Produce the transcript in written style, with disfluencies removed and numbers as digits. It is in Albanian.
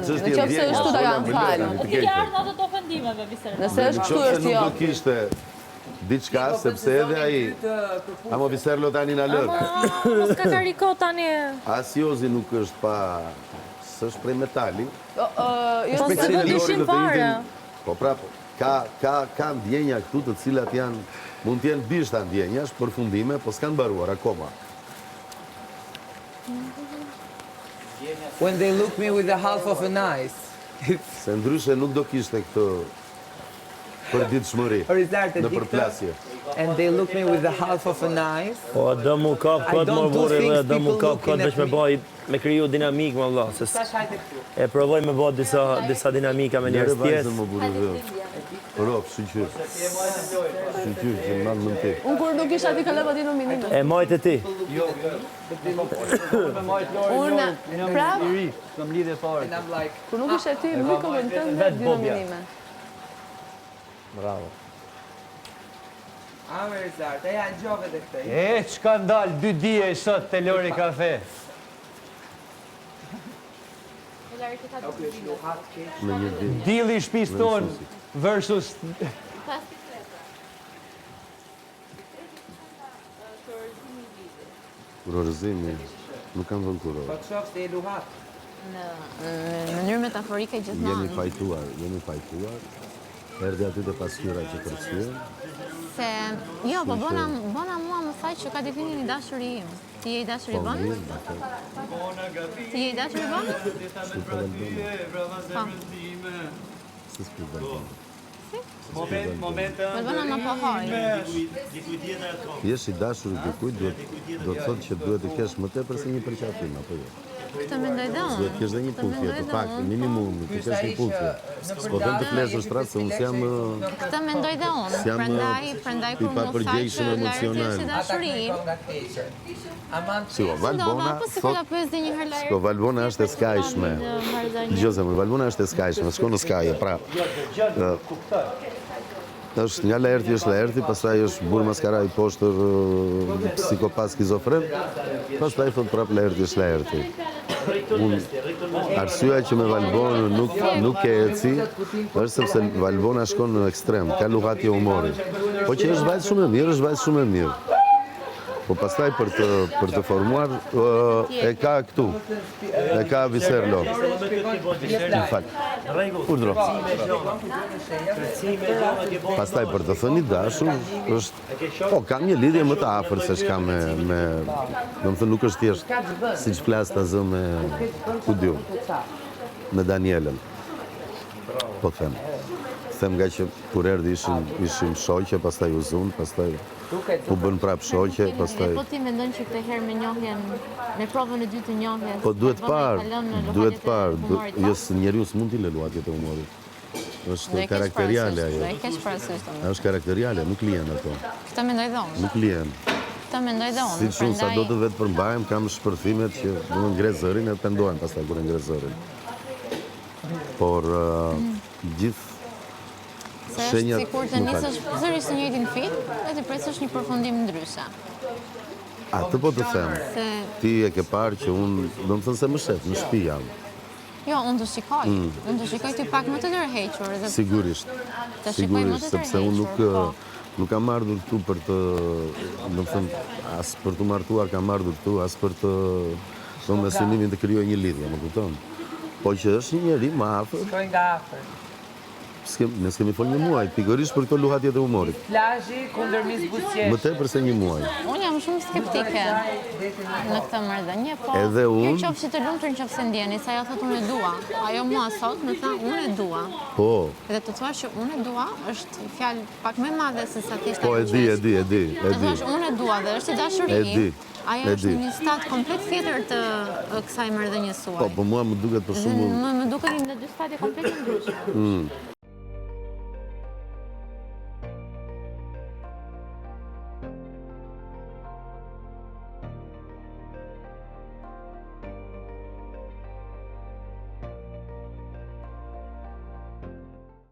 Në qoftë se është ta kanë falë. Ti ke ardhur ato të ofendimeve, Viserlo. Nëse është kështu është jo. Nuk do kishte diçka, sepse edhe ai... Amo Viserlo tani na lër. Mos ka kariko tani. Asiozi nuk është pa... S'është prej metali. Jo, se do dishin fare. Po prapë, ka ndjenja këtu të cilat janë... Mund t'jenë bishta ndjenjash, përfundime, po s'kanë baruar akoma. When they look me with the half of an ice. Se ndryshe nuk do kishte këtë për ditëshmëri, në përplasje. And they look me with the half of an ice. Po, do mu kap këtë më vore dhe do mu kap këtë veç me baj, me kriju dinamik, më vla. E provoj me baj disa dinamika me njerës tjesë. Më burë dhe. Ropë, shqyqyr. Shqyqyr, që më në ti. Unë kur nuk isha ti kaleva ti nominime. E majtë e ti. Unë, prap, Kam lidhje fare. kur nuk isha ti, më komentën dhe dy nominime. Bravo. Zart, e janë gjove dhe këtej. E, çka ndalë 2 dije sot te Lori Kafe. Me një ditë. Dili i shtëpisë tonë versus Kurorëzimi, nuk kam vënë kurorë. Po të shofë se e luhat. Në mënyrë metaforike gjithmonë. Jemi fajtuar. Erdi aty të pasqyra që përcyen. Se, jo, po bona mua më thaj që ka definin i dashuri im. Ti je i dashuri bënë? Ti je i dashuri bënë? Super album. Po. Së s'për balbon. Balbona më po hoj. Jesh i dashur dikujt, do të thotë që duhet të kesh më tepër se një përqafim, apo jo? Këtë mendoj dhe unë. Duhet të kesh dhe një puthje, të pak, minimum, të kesh një puthje. S'po them të flesë shtrat, se unë s'jam... Këtë mendoj dhe unë. Prandaj kur më thaj që lërti është i dashuri. Shiko, Valbona është e skajshme. Gjose, Valbona është e skajshme, s'ko në skaje, pra. është nga Laerti është Laerti, pastaj është burë maskara i poshtër psikopat skizofren, pastaj thot prap Laerti është Laerti. Arsyeja që me Valbon nuk e eci, është sepse Valbona shkon në ekstrem, ka luhatje humori. Po që është vajzë shumë e mirë, është vajzë shumë e mirë. Po pastaj për të formuar e ka këtu, e ka Viserlo. Më falë. Urdhro. Pastaj për të thënë i dashur, po kam një lidhje më të afër se çka me do të thënë nuk është thjesht siç flas ta zë me Kudiu, me Danielën. Po them nga që kur erdhi ishim shoqe, pastaj u zun, pastaj u bën prap shoqe, pastaj... Po ti mendon që këtë herë me njohjen, me provën e dytë të njohjes... Po duhet parë, jo se njeriu s'mund t'i lë luhatjet e humorit. është karakteriale ajo. Është karakteriale, nuk lihen ato. Këtë mendoj dhe unë. Nuk lihen. Këtë mendoj dhe unë. Si shumë sa do të vetë përmbahem, kam shpërthimet që do të ngre zërin e pendohen pastaj kur e ngre zërin. Por gjithë se është sikur të nisësh zërisht në njëjtin film dhe të presësh një përfundim ndryshe. Atë po të them. Ti e ke parë që unë, do më thënë se më shet, në shtëpi jam. Jo, unë të shikoj. Unë të shikoj ty pak më të tërhequr. Sigurisht. Sigurisht, sepse unë nuk kam ardhur këtu për të, do më thënë, as për të martuar kam ardhur këtu, as për të, do me synimin të kryoj një lidhje, më kupton? Po që është një njeri më afër. Shkoj nga afër. Ne s'kemi fol një muaj, pikërisht për këto luhatjet e humorit. Plazhi kundër Miss Buzqesh. Më tepër se një muaj. Unë jam shumë skeptike në këtë marrëdhënie, po edhe unë qofshi të lumtur nëse ndjeni se ajo thotë unë e dua. Ajo mua sot më tha unë e dua. Po. Dhe të thuash që unë e dua është fjalë pak më e madhe se sa thjesht. Po e di. Të thuash unë e dua dhe është dashuri. E di. Ajo është një stat komplet tjetër të kësaj marrëdhënie suaj. Po mua më duket për shembull. Më duket në dy stadie komplet ndryshme.